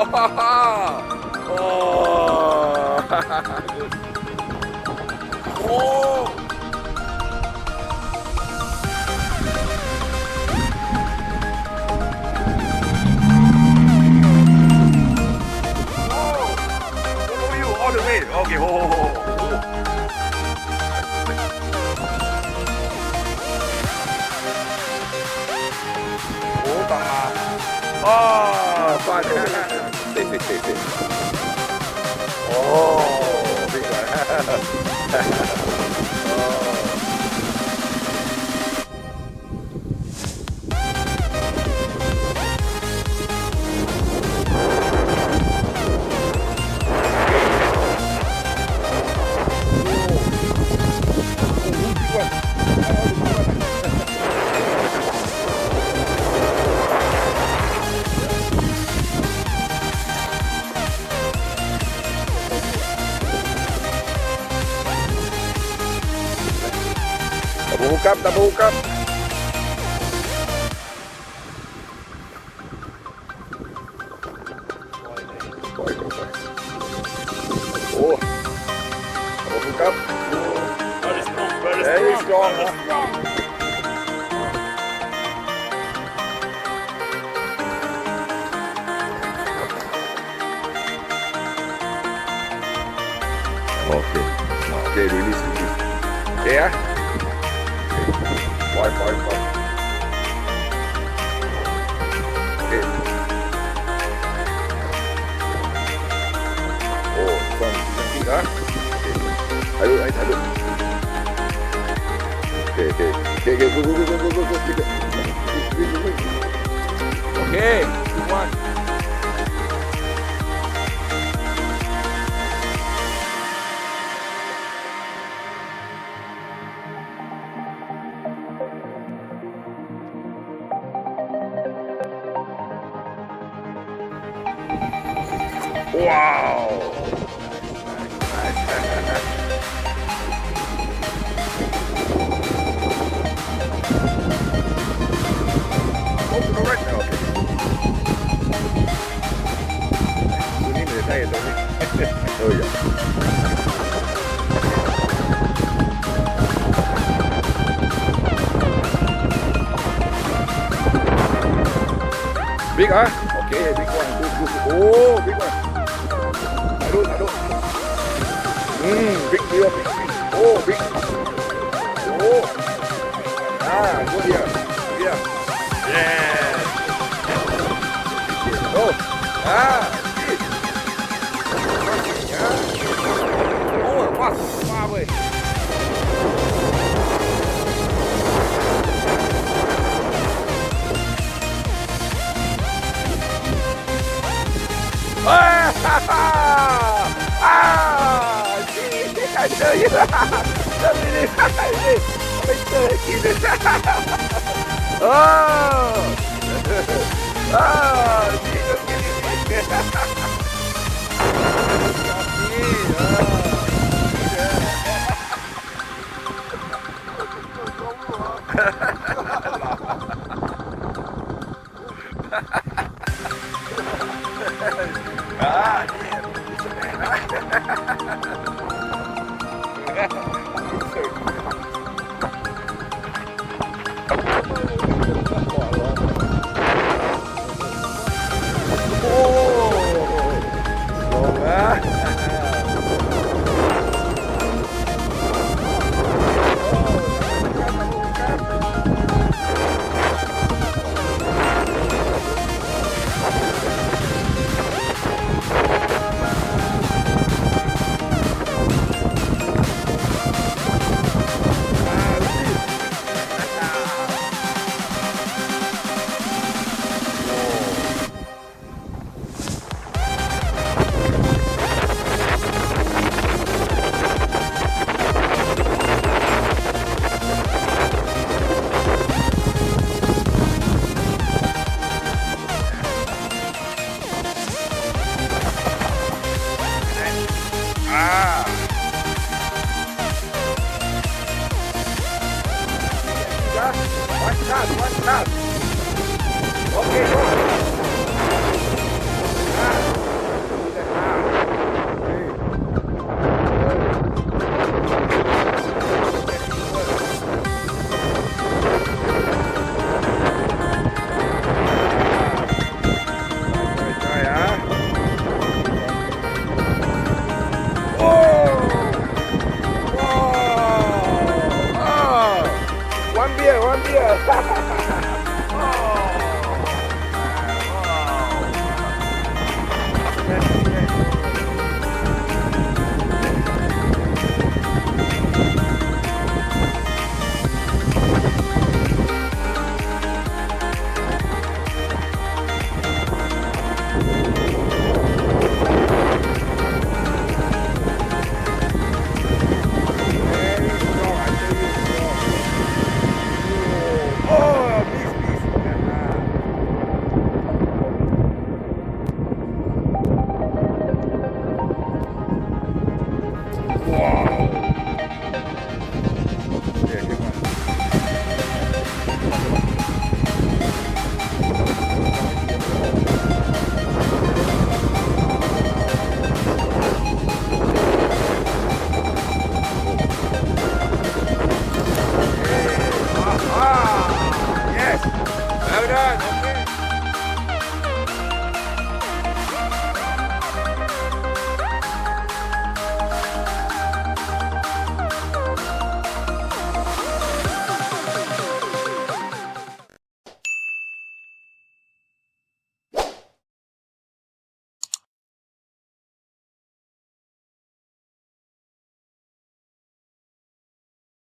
โอ้โอ้ all the way โอเคโอ้โหโอ้ตาอ๋อฟาดสิโอ้บิ๊กเลยตะบูครับปล่อยโอ้ตะบูครับเฮ้ยสตรองนะโอเครีลิสเดี๋ยวปล่อยโอเคโอ้ต้องจริงนะถ่ายรูปโอเควันว้าวโอ้ตัวนี้โอเคตัวนี้ไม่ได้ตัวนี้โอ้ยบิ๊กอ่ะโอเคบิ๊กวันดูโอ้บิ๊กวันถ่ายรูปบิ๊กเดียวบิ๊กโอ้บิ๊กโอ้ตัวเดียวเย้โอ้โอ้ว้าวเว้ยเจออยู่เจอไม่เจอกินเลยโอ้กินOne shot. Okay, go. one beer. Oh.